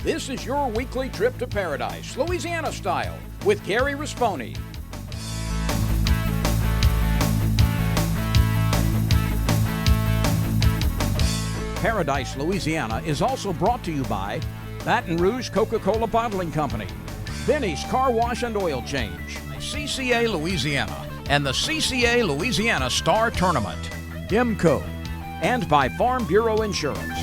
This is your weekly trip to paradise, Louisiana style, with Gary Risponi. Paradise, Louisiana is also brought to you by Baton Rouge Coca-Cola Bottling Company, Benny's Car Wash and Oil Change, CCA Louisiana, and the CCA Louisiana Star Tournament, IMCO, and by Farm Bureau Insurance.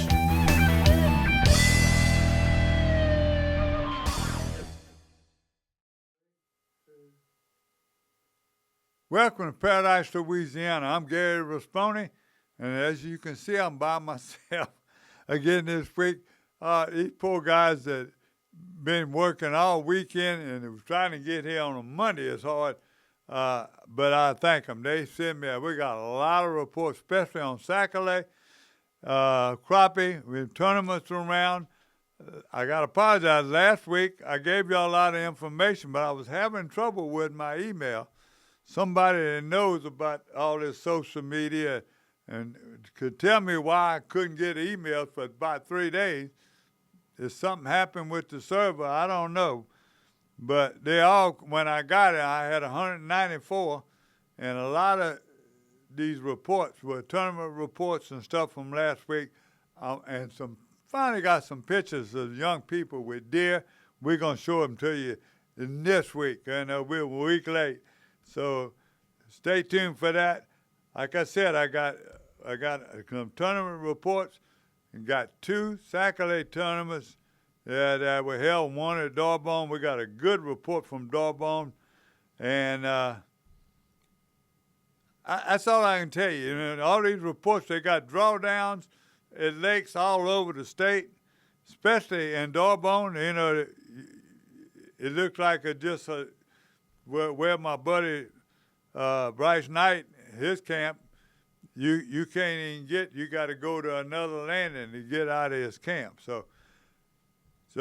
Welcome to Paradise, Louisiana. I'm Gary Risponi, and as you can see, I'm by myself again this week. These poor guys that been working all weekend and was trying to get here on a Monday is hard, but I thank them. They sent me, we got a lot of reports, especially on Sac-A-Lait, crappie, with tournaments around. I got to apologize. Last week, I gave y'all a lot of information, but I was having trouble with my email. Somebody that knows about all this social media and could tell me why I couldn't get emails for about 3 days. If something happened with the server, I don't know. But they all, when I got it, I had 194, and a lot of these reports were tournament reports and stuff from last week, and finally got some pictures of young people with deer. We're going to show them to you this week, and we're a week late. So stay tuned for that. Like I said, I got some tournament reports and got 2 Sac-A-Lait tournaments that were held, one at Darbone. We got a good report from Darbone. And that's all I can tell you. All these reports, they got drawdowns at lakes all over the state, especially in Darbone. It looks like where my buddy Bryce Knight, his camp, you can't even get. You got to go to another landing to get out of his camp. So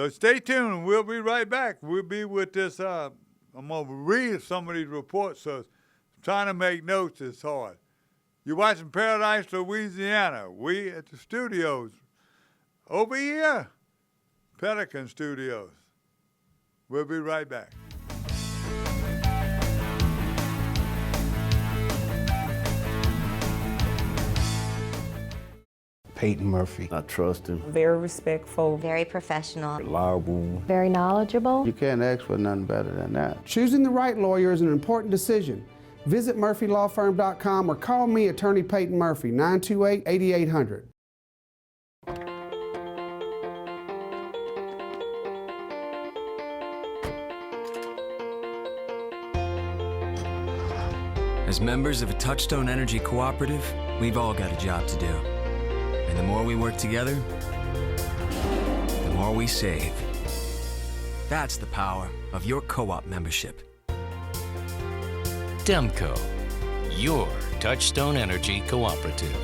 stay tuned. We'll be right back. We'll be with this. I'm gonna read some of these reports. So trying to make notes is hard. You're watching Paradise, Louisiana. We at the studios over here, Pelican Studios. We'll be right back. Peyton Murphy. I trust him. Very respectful. Very professional. Reliable. Very knowledgeable. You can't ask for nothing better than that. Choosing the right lawyer is an important decision. Visit murphylawfirm.com or call me, Attorney Peyton Murphy, 928-8800. As members of a Touchstone Energy Cooperative, we've all got a job to do. And the more we work together, the more we save. That's the power of your co-op membership. Demco, your Touchstone Energy Cooperative.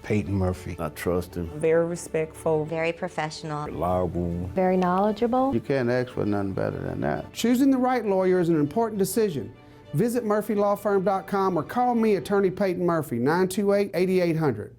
Peyton Murphy. I trust him. Very respectful. Very professional. Reliable. Very knowledgeable. You can't ask for nothing better than that. Choosing the right lawyer is an important decision. Visit murphylawfirm.com or call me, Attorney Peyton Murphy, 928-8800.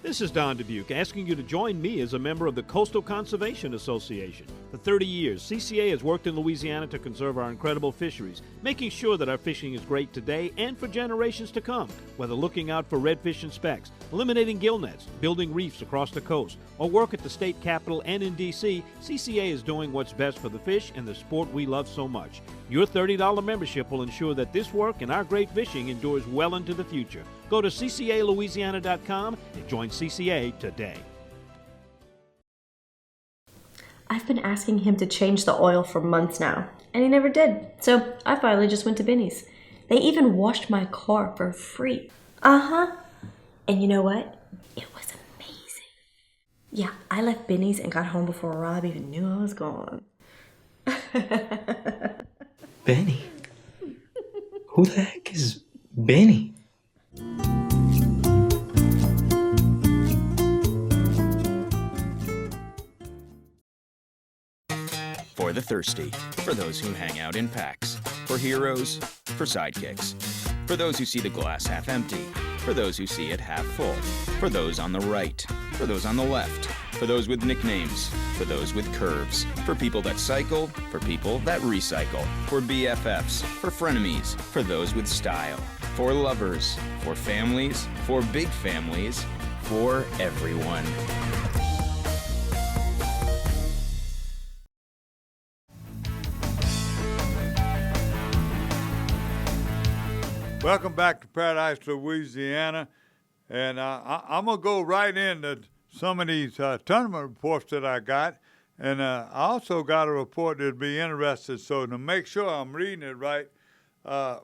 This is Don Dubuque asking you to join me as a member of the Coastal Conservation Association. For 30 years, CCA has worked in Louisiana to conserve our incredible fisheries, making sure that our fishing is great today and for generations to come. Whether looking out for redfish and specks, eliminating gill nets, building reefs across the coast, or work at the state capitol and in D.C., CCA is doing what's best for the fish and the sport we love so much. Your $30 membership will ensure that this work and our great fishing endures well into the future. Go to ccalouisiana.com and join CCA today. I've been asking him to change the oil for months now, and he never did. So I finally just went to Benny's. They even washed my car for free. And you know what? It was amazing. Yeah, I left Benny's and got home before Rob even knew I was gone. Benny? Who the heck is Benny? For the thirsty, for those who hang out in packs, for heroes, for sidekicks, for those who see the glass half empty, for for those who see it half full, for those on the right, for those on the left, for those with nicknames, for those with curves, for people that cycle, for people that recycle, for BFFs, for frenemies, for those with style, for lovers, for families, for big families, for everyone. Welcome back to Paradise, Louisiana. And I'm going to go right into some of these tournament reports that I got. And I also got a report that'd be interested. So to make sure I'm reading it right,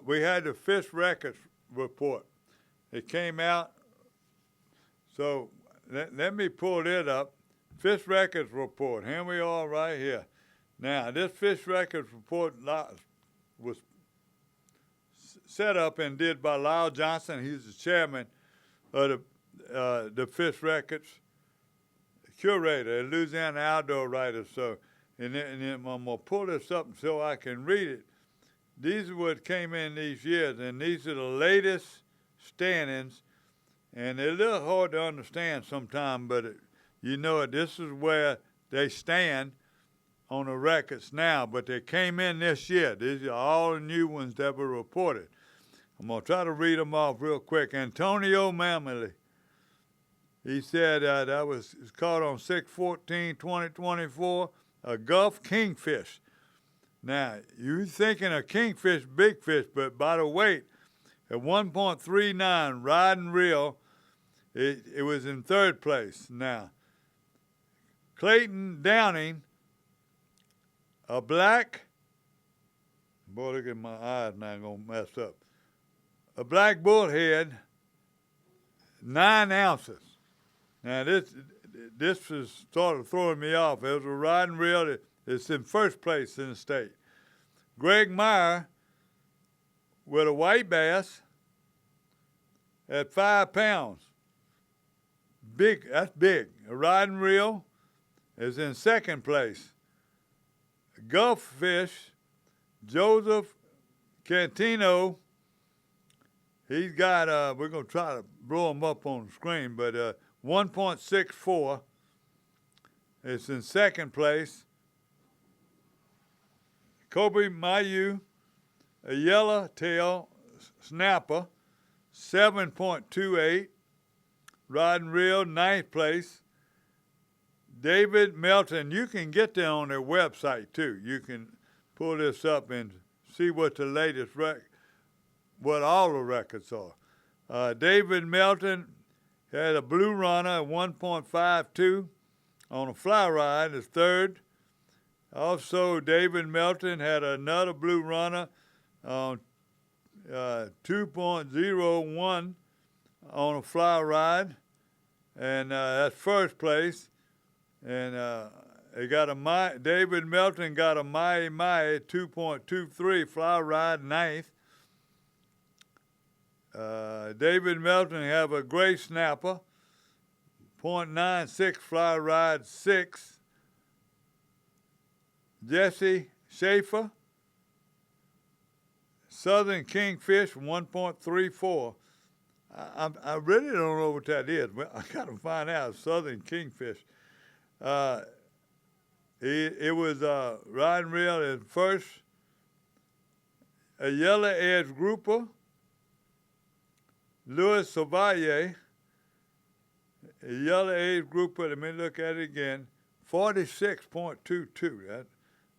we had the Fish Records report. It came out. So let me pull it up. Fish Records report. Here we are right here. Now, this Fish Records report was set up and did by Lyle Johnson. He's the chairman of the Fish Records curator at Louisiana Outdoor Writers. So, and then I'm going to pull this up so I can read it. These are what came in these years, and these are the latest standings. And they're a little hard to understand sometimes, but this is where they stand on the records now. But they came in this year. These are all the new ones that were reported. I'm going to try to read them off real quick. Antonio Mameli, he said that was caught on 6/14/2024, a Gulf kingfish. Now, you're thinking a kingfish, big fish, but by the weight, at 1.39, riding reel, it was in third place. Now, Clayton Downing, a black, boy, look at my eyes now, I'm going to mess up. A black bullhead, 9 ounces. Now, this was started throwing me off. It was a riding reel. It's in first place in the state. Greg Meyer with a white bass at 5 pounds. Big, that's big. A riding reel is in second place. Gulf fish, Joseph Cantino, he's got, we're going to try to blow him up on the screen, but 1.64. It's in second place. Kobe Mayu, a yellowtail snapper, 7.28. Riding reel, 9th place. David Melton, you can get there on their website too. You can pull this up and see what the latest what all the records are. David Melton had a blue runner at 1.52 on a fly ride, is third. Also, David Melton had another blue runner on 2.01 on a fly ride, and that's first place. And David Melton got a Mai 2.23 fly ride, 9th. David Melton have a gray snapper, 0.96 fly ride, 6th. Jesse Schaefer, Southern Kingfish, 1.34. I really don't know what that is. Well, I got to find out. Southern Kingfish. It was riding reel in first. A yellow edge grouper. Louis Sauvalle, a yellow edge grouper. Let me look at it again. 46.22.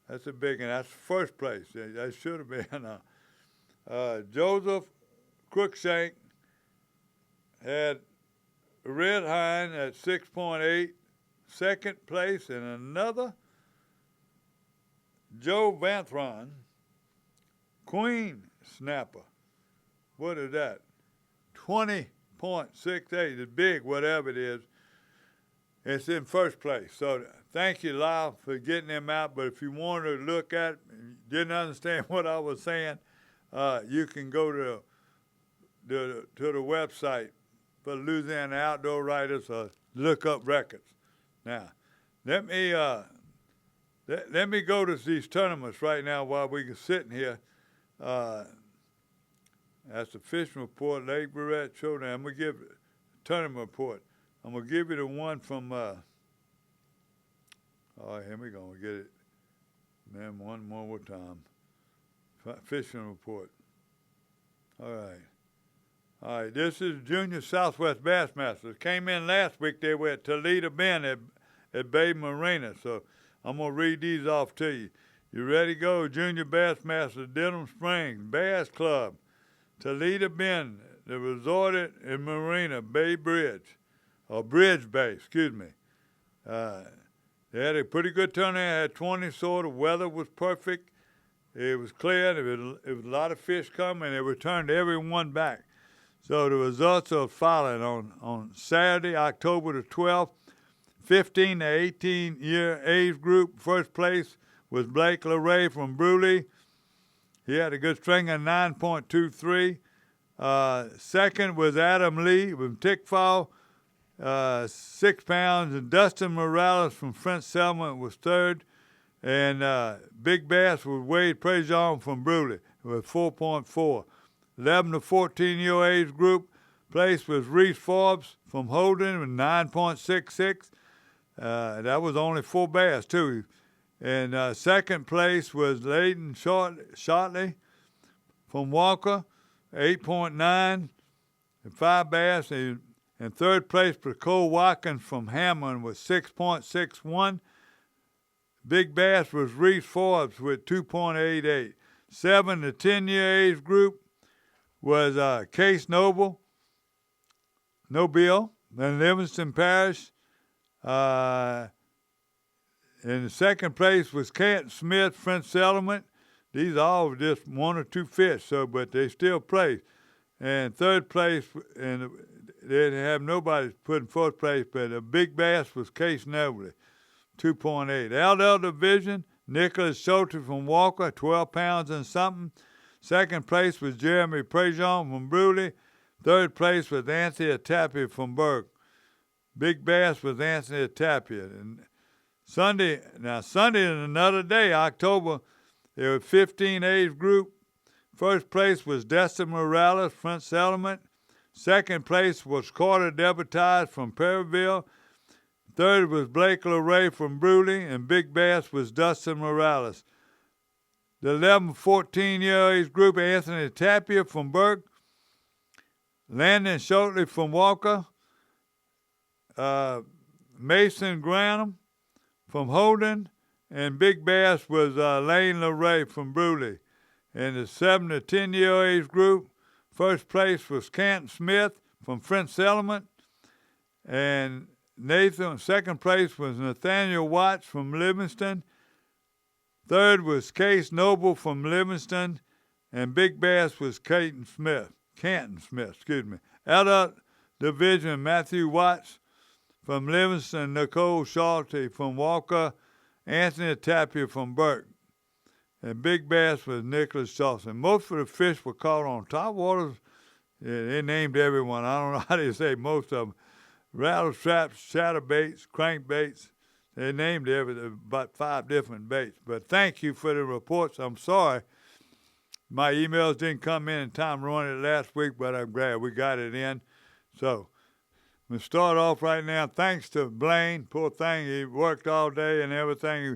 That's a big one. That's first place. That should have been. Joseph Crookshank had Red Hind at 6.8, second place, and another Joe Vanthron, Queen Snapper. What is that? 20.68, the big, whatever it is. It's in first place. So thank you, Lyle, for getting them out. But if you wanted to look at, didn't understand what I was saying, you can go to the website for Louisiana Outdoor Writers or look up records. Now, let me go to these tournaments right now while we're sitting here. That's the fishing report, Lake Barrett Showdown. I'm going to give tournament report. I'm going to give you the one from, here we go. We'll get it. Man, one more time. Fishing report. All right, this is Junior Southwest Bassmasters. Came in last week. They were at Toledo Bend at Bay Marina. So I'm going to read these off to you. You ready to go? Junior Bassmasters, Denham Springs, Bass Club, Toledo Bend, the resort in Marina, Bay Bridge, or Bridge Bay, excuse me. They had a pretty good turnout. Had 20 sort of. Weather was perfect. It was clear. There was a lot of fish coming. They returned everyone back. So the results are following on Saturday, October the 12th, 15 to 18-year age group. First place was Blake LeRae from Bruley. He had a good string of 9.23. Second was Adam Lee from Tickfall, 6 pounds. And Dustin Morales from French Settlement was third. And Big Bass was Wade Prejean from Bruley with 4.4. 11 to 14-year age group place was Reese Forbes from Holden with 9.66. That was only 4 bass, too. And second place was Layden Shotley from Walker, 8.9 and 5 bass. And third place was Cole Watkins from Hammond with 6.61. Big bass was Reese Forbes with 2.88. 7 to 10-year age group was Case Nobile in Livingston Parish. In the second place was Canton Smith, French Settlement. These all just 1 or 2 fish, but they still placed. And third place, and they didn't have nobody put in fourth place, but the big bass was Case Noble, 2.8. LL Division, Nicholas Schulte from Walker, 12 pounds and something. Second place was Jeremy Prejean from Bruley. Third place was Anthony Tapia from Burke. Big bass was Anthony Tapia. And Sunday is another day, October. There was 15 age group. First place was Dustin Morales, French Settlement. Second place was Carter Debatage from Perryville. Third was Blake LeRae from Bruley, and big bass was Dustin Morales. The 11-14-year age group, Anthony Tapia from Burke, Landon Shotley from Walker, Mason Granum from Holden, and big bass was Lane LeRae from Bruley. In the 7 to 10-year age group, first place was Canton Smith from French Settlement, and second place was Nathaniel Watts from Livingston. Third was Case Noble from Livingston, and big bass was Canton Smith. Adult division, Matthew Watts from Livingston, Nicole Schulte from Walker, Anthony Tapia from Burke. And big bass was Nicholas Schulte. Most of the fish were caught on top waters. Yeah, they named everyone. I don't know how they say most of them. Rattle traps, chatterbaits, crankbaits. They named about 5 different baits. But thank you for the reports. I'm sorry my emails didn't come in time to run it last week, but I'm glad we got it in. So we'll start off right now. Thanks to Blaine. Poor thing, he worked all day and everything. He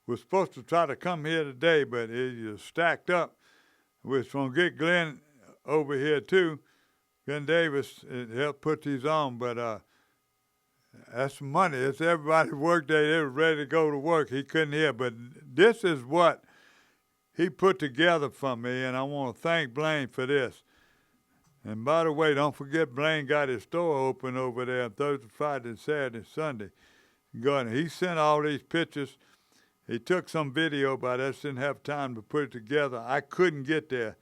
was supposed to try to come here today, but he just stacked up. We're going to get Glenn over here, too. Glenn Davis helped put these on, but that's money. It's everybody's work day. They were ready to go to work. He couldn't hear, but this is what he put together for me, and I want to thank Blaine for this. And by the way, don't forget Blaine got his store open over there on Thursday, Friday, Saturday, Sunday. He sent all these pictures. He took some video, but I just didn't have time to put it together. I couldn't get there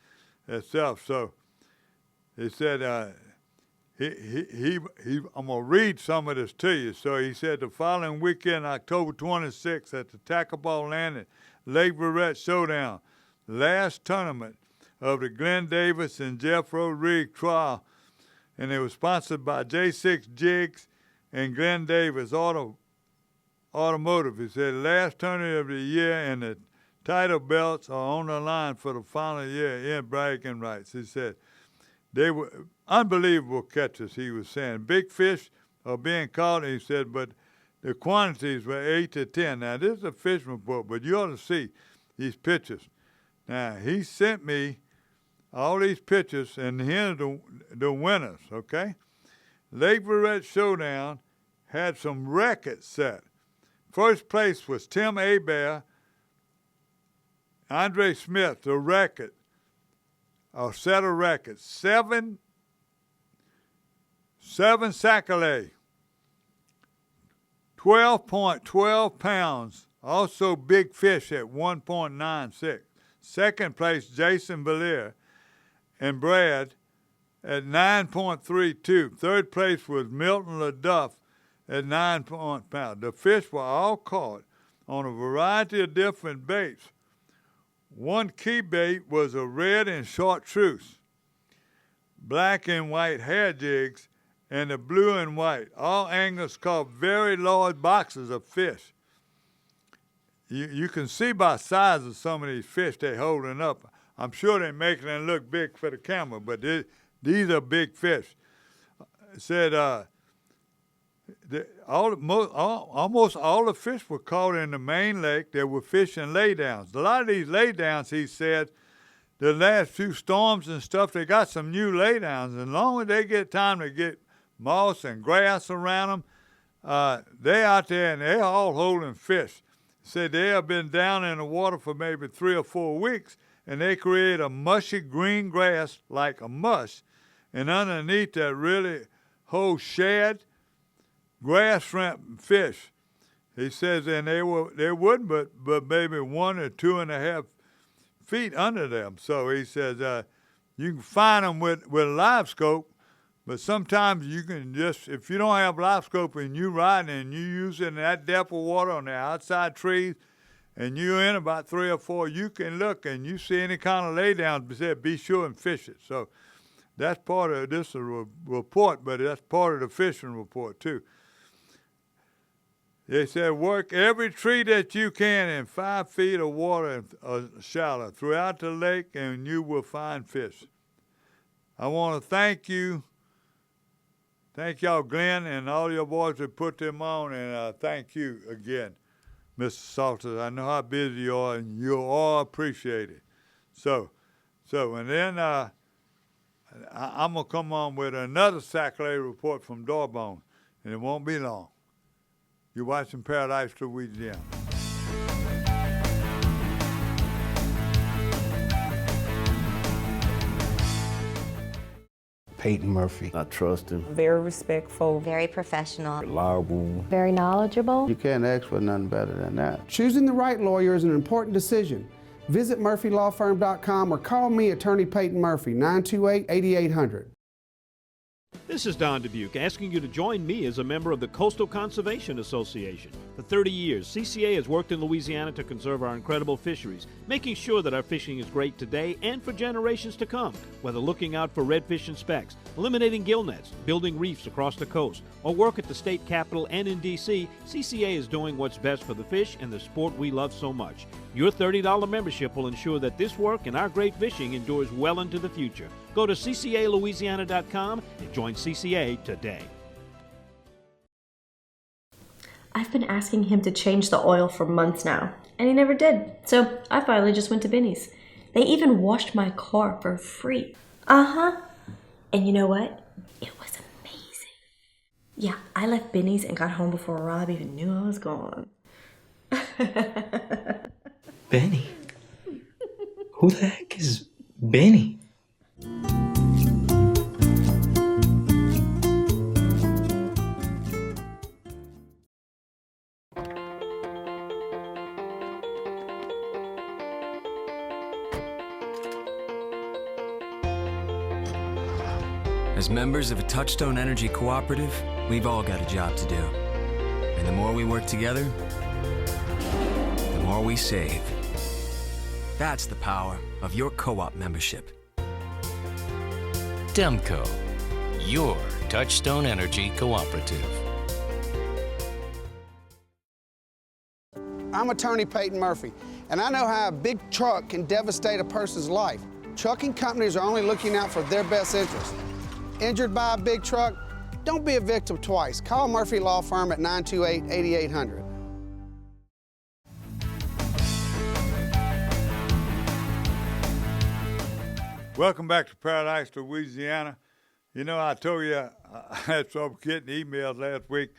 itself, so he said, I'm going to read some of this to you. So he said the following weekend, October 26th, at the Tackle Landing, Lake Barrett Showdown, last tournament of the Glenn Davis and Jeff Rodriguez trial, and it was sponsored by J6 Jigs and Glenn Davis Automotive. He said last tournament of the year, and the title belts are on the line for the final year in bragging rights. He said They were unbelievable catches, he was saying. Big fish are being caught, he said, but the quantities were 8 to 10. Now, this is a fishing report, but you ought to see these pictures. Now, he sent me all these pictures, and here's the winners, okay? Lake Verret Showdown had some records set. First place was Tim Hebert, Andre Smith, the record, a set of records. Seven sac-a-lait, 12.12 pounds, also big fish at 1.96. Second place, Jason Valliere and Brad at 9.32. Third place was Milton LaDuff at 9 pounds. The fish were all caught on a variety of different baits. One key bait was a red and chartreuse, black and white hair jigs, and the blue and white. All anglers caught very large boxes of fish. You can see by size of some of these fish they're holding up. I'm sure they're making them look big for the camera, but these are big fish. It said almost all the fish were caught in the main lake. There were fish in laydowns. A lot of these laydowns, he said, the last few storms and stuff, they got some new laydowns. As long as they get time to get moss and grass around them, they're out there and they're all holding fish. Said they have been down in the water for maybe 3 or 4 weeks, and they create a mushy green grass like a mush, and underneath that really whole shad, grass shrimp and fish. He says, and they wouldn't but maybe 1 or 2.5 feet under them. So he says you can find them with a live scope, but sometimes you can just, if you don't have live scope and you riding and you using that depth of water on the outside trees, and you're in about 3 or 4, you can look and you see any kind of laydown, be sure and fish it. So that's part of this report, but that's part of the fishing report too. They said work every tree that you can in 5 feet of water shallow throughout the lake, and you will find fish. I want to thank you. Thank y'all, Glenn, and all your boys that put them on, and thank you again, Mr. Salters. I know how busy you are, and you all appreciate it. So, and then I'm going to come on with another sac-a-lait report from Dawbone, and it won't be long. You're watching Paradise, Louisiana. Peyton Murphy. I trust him. Very respectful. Very professional. Reliable. Very knowledgeable. You can't ask for nothing better than that. Choosing the right lawyer is an important decision. Visit murphylawfirm.com or call me, Attorney Peyton Murphy, 928-8800. This is Don Dubuque asking you to join me as a member of the Coastal Conservation Association. For 30 years, CCA has worked in Louisiana to conserve our incredible fisheries, making sure that our fishing is great today and for generations to come. Whether looking out for redfish and specks, eliminating gill nets, building reefs across the coast, or work at the state capitol and in D.C., CCA is doing what's best for the fish and the sport we love so much. Your $30 membership will ensure that this work and our great fishing endures well into the future. Go to ccalouisiana.com and join CCA today. I've been asking him to change the oil for months now, and he never did. So I finally just went to Benny's. They even washed my car for free. And you know what? It was amazing. Yeah, I left Benny's and got home before Rob even knew I was gone. Benny? Who the heck is Benny? As members of a Touchstone Energy Cooperative, we've all got a job to do. And the more we work together, the more we save. That's the power of your co-op membership. Demco, your Touchstone Energy Cooperative. I'm Attorney Peyton Murphy, and I know how a big truck can devastate a person's life. Trucking companies are only looking out for their best interest. Injured by a big truck? Don't be a victim twice. Call Murphy Law Firm at 928-8800. Welcome back to Paradise, Louisiana. You know, I told you I had trouble getting emails last week,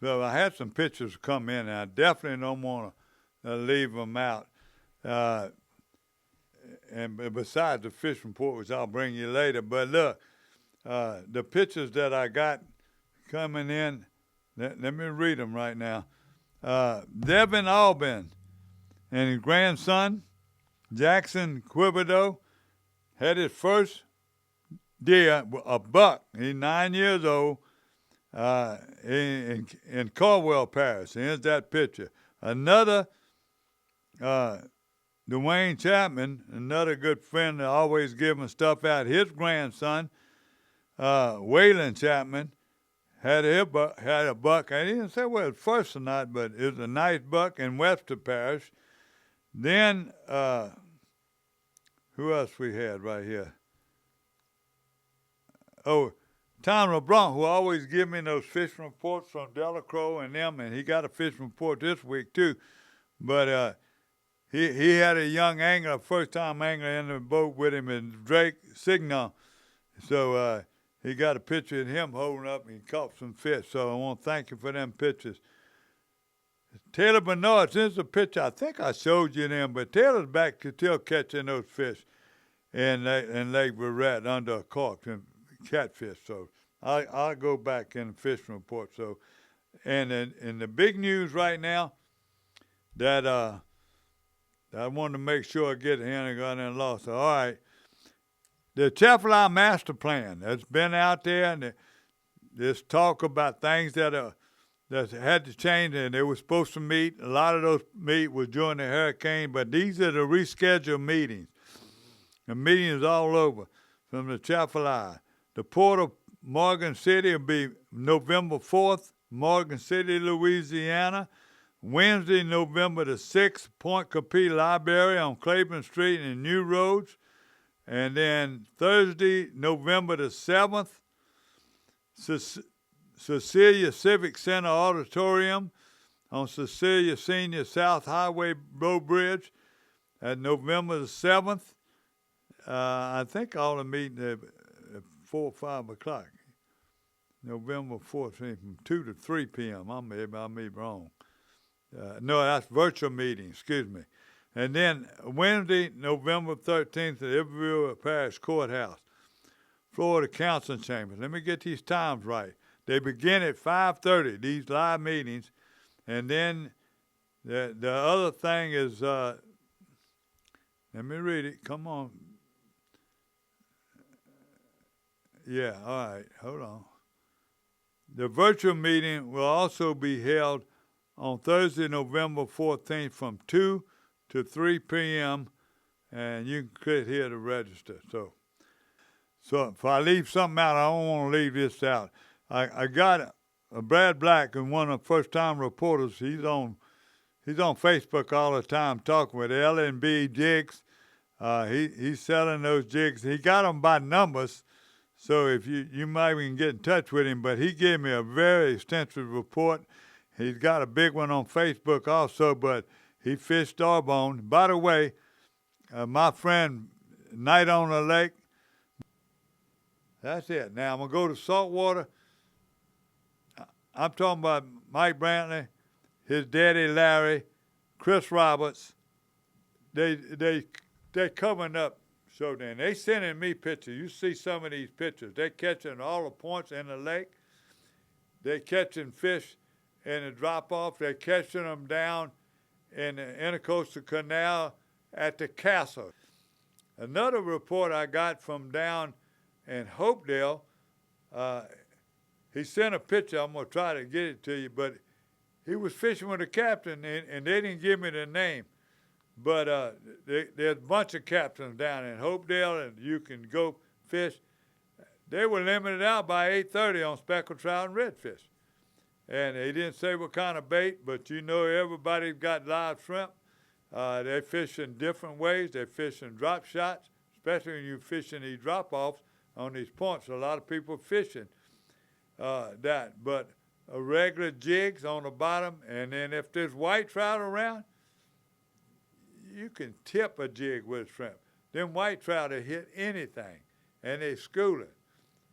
so I had some pictures come in, and I definitely don't want to leave them out. And besides the fish report, which I'll bring you later, but look, the pictures that I got coming in, let me read them right now. Devin Albin and his grandson, Jackson Quibido, had his first deer, a buck. He's 9 years old, in Caldwell Parish. Here's that picture. Another, Dwayne Chapman, another good friend that always giving stuff out. His grandson, Waylon Chapman, had a buck. I didn't say whether it was first or not, but it was a nice buck in Webster Parish. Then, who else we had right here? Oh, Tom LeBlanc, who always give me those fishing reports from Delacroix and them, and he got a fishing report this week too. But he had a young angler, first-time angler in the boat with him, and Drake Signal. So he got a picture of him holding up, and he caught some fish. So I want to thank you for them pictures. Taylor Bernard, this is a picture, I think I showed you them, but Taylor's back to still catching those fish in Lake Barrett under a cork and catfish. So I'll go back in the fishing report. So, and in the big news right now that I wanted to make sure I get here and got in lost. So, all right, the Atchafalaya Master Plan that's been out there, and there's talk about things that had to change, and they were supposed to meet. A lot of those meet was during the hurricane, but these are the rescheduled meetings. The meetings all over from the Atchafalaya. The Port of Morgan City will be November 4th, Morgan City, Louisiana. Wednesday, November the 6th, Point Capee Library on Claiborne Street and New Roads. And then Thursday, November the 7th, Cecilia Civic Center Auditorium on Cecilia Senior South Highway Road Bridge at November the 7th. I think all the meetings at 4 or 5 o'clock. November 14th from 2 to 3 p.m. I may be wrong. No, that's virtual meeting, excuse me. And then Wednesday, November 13th at Iberville Parish Courthouse, Florida Council Chambers. Let me get these times right. They begin at 5:30, these live meetings. And then the other thing is, let me read it. Come on. Yeah, all right. Hold on. The virtual meeting will also be held on Thursday, November 14th from 2 to 3 p.m., and you can click here to register. So if I leave something out, I don't want to leave this out. I got Brad Black, and one of the first-time reporters. He's on Facebook all the time talking with L&B jigs. He's selling those jigs. He got them by numbers, so if you might even get in touch with him. But he gave me a very extensive report. He's got a big one on Facebook also, but he fished Starbone. By the way, my friend Night on the Lake, that's it. Now I'm going to go to saltwater. I'm talking about Mike Brantley, his daddy Larry, Chris Roberts. They covering up. So then they sending me pictures. You see some of these pictures. They catching all the points in the lake. They catching fish in the drop-off. They're catching them down in the Intercoastal Canal at the castle. Another report I got from down in Hopedale, he sent a picture. I'm going to try to get it to you, but he was fishing with a captain, and they didn't give me the name. But there's a bunch of captains down in Hopedale, and you can go fish. They were limited out by 8:30 on speckled trout and redfish. And they didn't say what kind of bait, but you know everybody's got live shrimp. They fish in different ways. They fish in drop shots, especially when you're fishing these drop-offs on these points. A lot of people fishing that. But a regular jigs on the bottom, and then if there's white trout around, you can tip a jig with shrimp. Them white trout will hit anything, and they school it.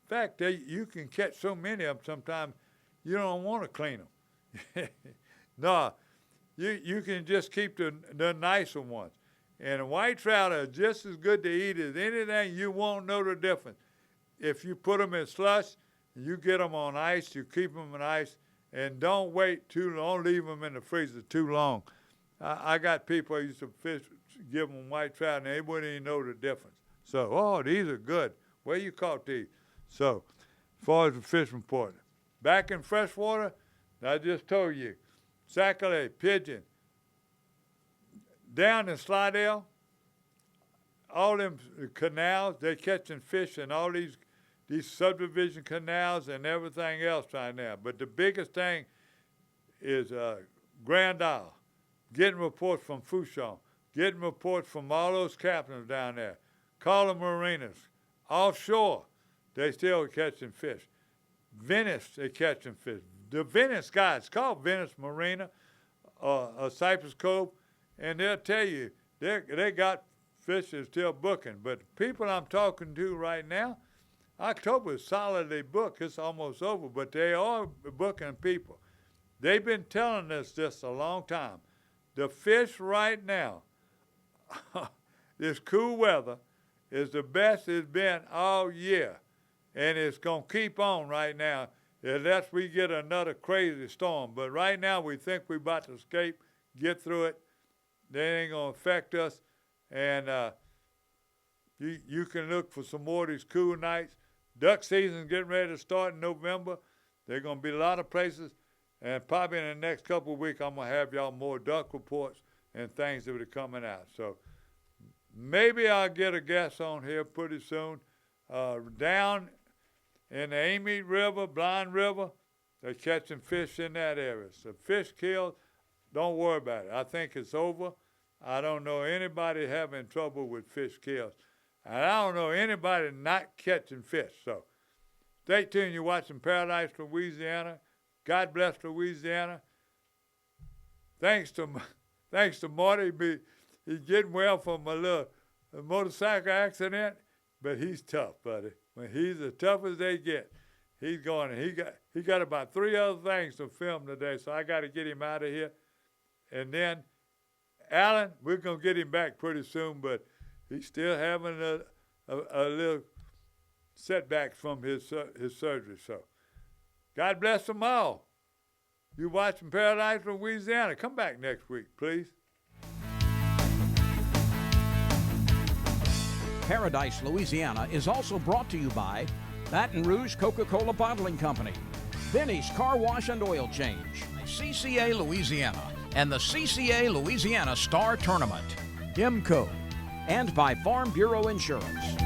In fact, you can catch so many of them sometimes you don't want to clean them. No, you can just keep the nicer ones. And the white trout are just as good to eat as anything. You won't know the difference. If you put them in slush, you get them on ice, you keep them in ice, and don't wait too long. Don't leave them in the freezer too long. I got people I used to fish, give them white trout, and they wouldn't even know the difference. So, oh, these are good. Where you caught these? So, as far as the fish report, back in freshwater, I just told you, sac-a-lait, pigeon, down in Slidell, all them canals, they're catching fish in all these subdivision canals and everything else right now. But the biggest thing is Grand Isle, getting reports from Fouchon, getting reports from all those captains down there, Carla Marinas, offshore, they still catching fish. Venice, they catching fish. The Venice guys, it's called Venice Marina, Cypress Cove, and they'll tell you they got fish that's still booking. But the people I'm talking to right now, October is solidly booked. It's almost over, but they are booking people. They've been telling us this a long time. The fish right now, this cool weather, is the best it's been all year. And it's going to keep on right now unless we get another crazy storm. But right now we think we're about to escape, get through it. They ain't going to affect us. And you can look for some more of these cool nights. Duck season's getting ready to start in November. There are going to be a lot of places. And probably in the next couple of weeks, I'm going to have y'all more duck reports and things that are coming out. So maybe I'll get a guest on here pretty soon. Down in the Amite River, Blind River, they're catching fish in that area. So fish killed, don't worry about it. I think it's over. I don't know anybody having trouble with fish kills. And I don't know anybody not catching fish. So stay tuned. You're watching Paradise, Louisiana. God bless Louisiana. Thanks to Marty. He's getting well from a motorcycle accident, but he's tough, buddy. When he's as tough as they get, he's going. He got about 3 other things to film today, so I got to get him out of here. And then Alan, we're gonna get him back pretty soon, but he's still having a little setback from his surgery. So God bless them all. You watching Paradise, Louisiana. Come back next week, please. Paradise, Louisiana is also brought to you by Baton Rouge Coca-Cola Bottling Company, Benny's Car Wash and Oil Change, CCA Louisiana, and the CCA Louisiana Star Tournament, IMCO, and by Farm Bureau Insurance.